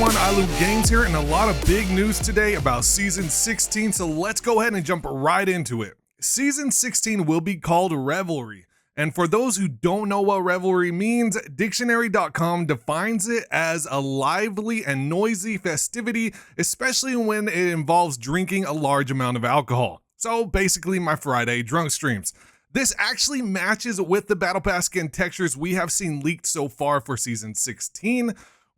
everyone, iLootGames here, and a lot of big news today about Season 16, so let's go ahead and jump right into it. Season 16 will be called Revelry, and for those who don't know what Revelry means, dictionary.com defines it as a lively and noisy festivity, especially when it involves drinking a large amount of alcohol. So basically my Friday drunk streams. This actually matches with the Battle Pass skin textures we have seen leaked so far for Season 16.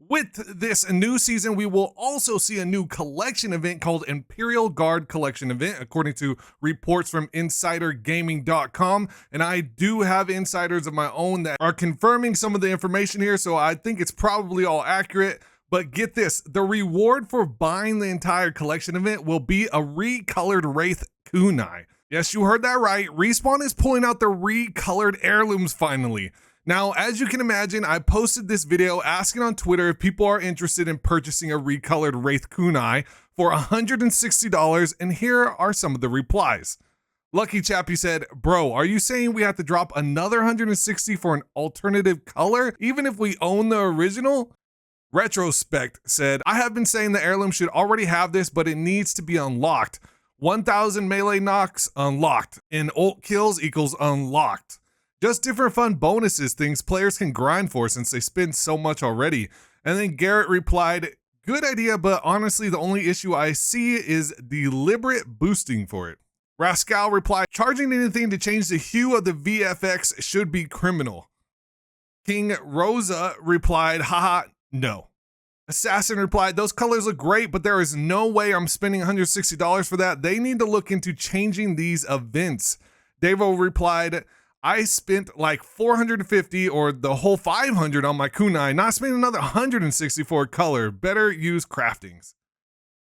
With this new season, we will also see a new collection event called Imperial Guard Collection Event, according to reports from InsiderGaming.com. And I do have insiders of my own that are confirming some of the information here, so I think it's probably all accurate. But get this, the reward for buying the entire collection event will be a recolored Wraith kunai. Yes, you heard that right. Respawn is pulling out the recolored heirlooms finally. Now, as you can imagine, I posted this video asking on Twitter if people are interested in purchasing a recolored Wraith kunai for $160, and here are some of the replies. Lucky Chappy said, "Bro, are you saying we have to drop another $160 for an alternative color, even if we own the original?" Retrospect said, "I have been saying the heirloom should already have this, but it needs to be unlocked. 1,000 melee knocks, unlocked, and ult kills equals unlocked. Just different fun bonuses, things players can grind for since they spend so much already." And then Garrett replied, "Good idea, but honestly the only issue I see is deliberate boosting for it." Rascal replied, "Charging anything to change the hue of the VFX should be criminal." King Rosa replied, "Haha, no." Assassin replied, "Those colors look great, but there is no way I'm spending $160 for that. They need to look into changing these events." Devo replied, "I spent like $450 or the whole $500 on my kunai, not spending another $160 for a color. Better use craftings."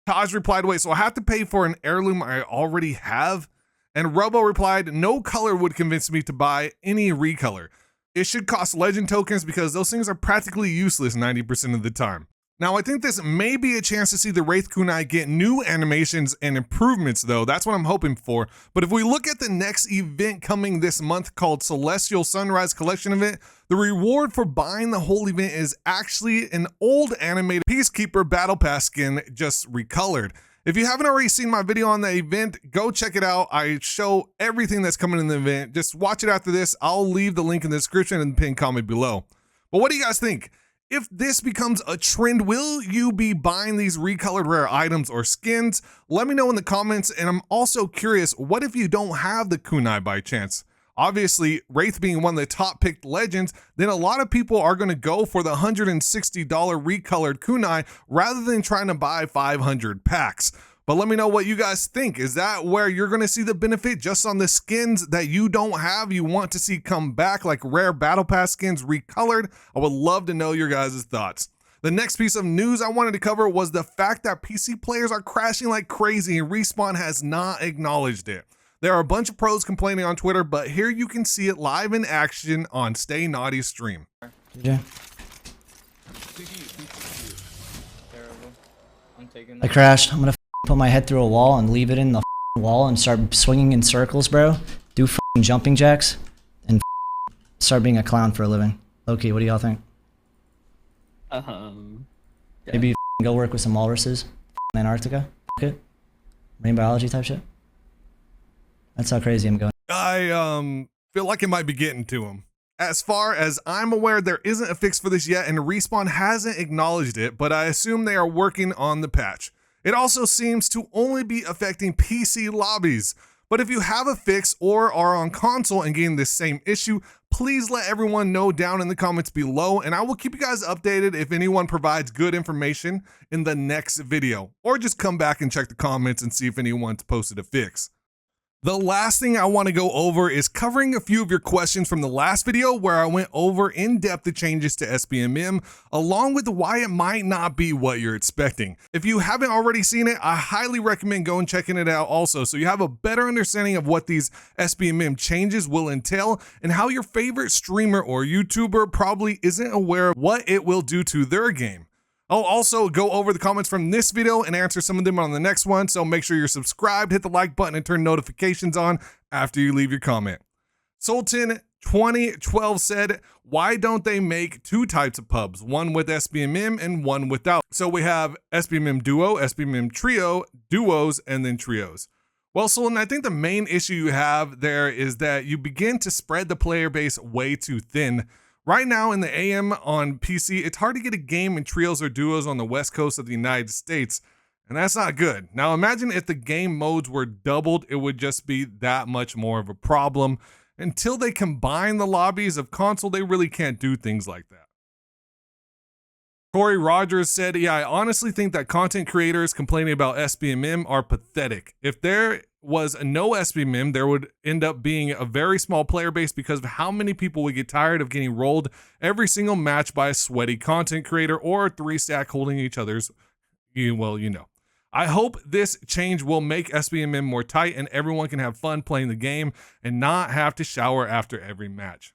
Taj replied, "Wait, so I have to pay for an heirloom I already have?" And Robo replied, "No color would convince me to buy any recolor. It should cost legend tokens because those things are practically useless 90% of the time." Now, I think this may be a chance to see the Wraith kunai get new animations and improvements, though. That's what I'm hoping for. But if we look at the next event coming this month called Celestial Sunrise Collection Event, the reward for buying the whole event is actually an old animated Peacekeeper Battle Pass skin just recolored. If you haven't already seen my video on the event, go check it out. I show everything that's coming in the event. Just watch it after this. I'll leave the link in the description and the pinned comment below. But what do you guys think? If this becomes a trend, will you be buying these recolored rare items or skins? Let me know in the comments, and I'm also curious, what if you don't have the kunai by chance? Obviously, Wraith being one of the top picked legends, then a lot of people are going to go for the $160 recolored kunai rather than trying to buy 500 packs. But let me know what you guys think. Is that where you're going to see the benefit just on the skins that you don't have, you want to see come back, like rare Battle Pass skins recolored? I would love to know your guys' thoughts. The next piece of news I wanted to cover was the fact that PC players are crashing like crazy and Respawn has not acknowledged it. There are a bunch of pros complaining on Twitter, but here you can see it live in action on Stay Naughty's stream. Yeah. I crashed. I'm gonna put my head through a wall and leave it in the wall and start swinging in circles, bro. Do jumping jacks and start being a clown for a living. Low-key, what do y'all think? Yeah. Maybe go work with some walruses in Antarctica. It. Marine biology type shit. That's how crazy I'm going. I feel like it might be getting to him. As far as I'm aware, there isn't a fix for this yet, and Respawn hasn't acknowledged it, but I assume they are working on the patch. It also seems to only be affecting PC lobbies. But if you have a fix or are on console and getting this same issue, please let everyone know down in the comments below, and I will keep you guys updated if anyone provides good information in the next video. Or just come back and check the comments and see if anyone's posted a fix. The last thing I want to go over is covering a few of your questions from the last video where I went over in depth the changes to SBMM along with why it might not be what you're expecting. If you haven't already seen it, I highly recommend going checking it out also so you have a better understanding of what these SBMM changes will entail and how your favorite streamer or YouTuber probably isn't aware of what it will do to their game. I'll also go over the comments from this video and answer some of them on the next one, so make sure you're subscribed, hit the like button, and turn notifications on after you leave your comment. Sultan 2012 said, why don't they make two types of pubs, one with SBMM and one without? So we have SBMM Duo, SBMM Trio, Duos, and then Trios. Well, Solon, I think the main issue you have there is that you begin to spread the player base way too thin. Right now in the AM on PC, it's hard to get a game in Trios or Duos on the West Coast of the United States, and that's not good. Now imagine if the game modes were doubled, it would just be that much more of a problem. Until they combine the lobbies of console, they really can't do things like that. Corey Rogers said, yeah, I honestly think that content creators complaining about SBMM are pathetic. If there was no SBMM, there would end up being a very small player base because of how many people would get tired of getting rolled every single match by a sweaty content creator or 3-stack holding each other's, well, you know. I hope this change will make SBMM more tight and everyone can have fun playing the game and not have to shower after every match.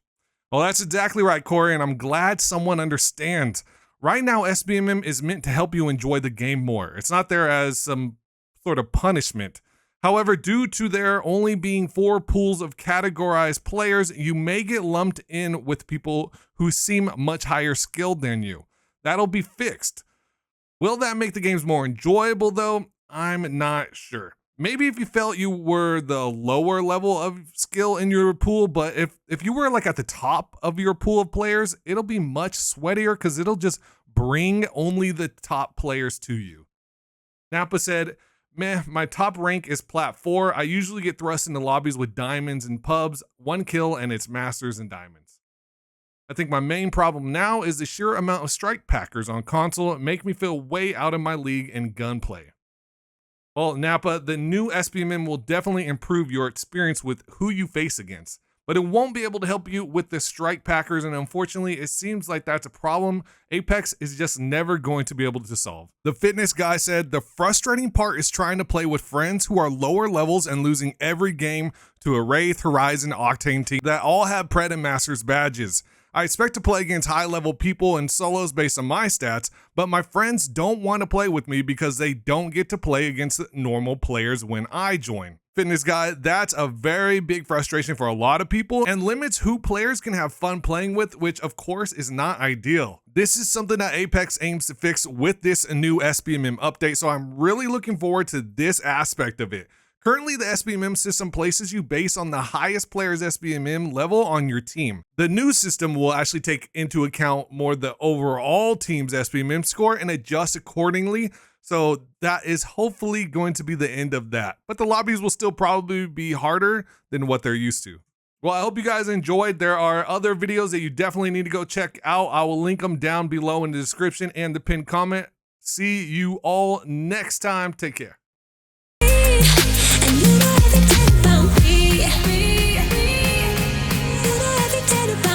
Well, that's exactly right, Corey, and I'm glad someone understands. Right now, SBMM is meant to help you enjoy the game more. It's not there as some sort of punishment. However, due to there only being 4 pools of categorized players, you may get lumped in with people who seem much higher skilled than you. That'll be fixed. Will that make the games more enjoyable though? I'm not sure. Maybe if you felt you were the lower level of skill in your pool, but if you were like at the top of your pool of players, it'll be much sweatier because it'll just bring only the top players to you. Napa said, meh, my top rank is Plat 4. I usually get thrust into lobbies with diamonds and pubs, 1 kill and it's masters and diamonds. I think my main problem now is the sheer amount of strike packers on console make me feel way out of my league in gunplay. Well, Napa, the new SBMM will definitely improve your experience with who you face against, but it won't be able to help you with the strike packers, and unfortunately, it seems like that's a problem Apex is just never going to be able to solve. The fitness guy said, the frustrating part is trying to play with friends who are lower levels and losing every game to a Wraith, Horizon, Octane team that all have Pred and Masters badges. I expect to play against high-level people and solos based on my stats, but my friends don't want to play with me because they don't get to play against normal players when I join. Fitness guy, that's a very big frustration for a lot of people and limits who players can have fun playing with, which of course is not ideal. This is something that Apex aims to fix with this new SBMM update, so I'm really looking forward to this aspect of it. Currently, the SBMM system places you based on the highest player's SBMM level on your team. The new system will actually take into account more the overall team's SBMM score and adjust accordingly. So that is hopefully going to be the end of that. But the lobbies will still probably be harder than what they're used to. Well, I hope you guys enjoyed. There are other videos that you definitely need to go check out. I will link them down below in the description and the pinned comment. See you all next time. Take care. And you know everything about me. You know everything about me.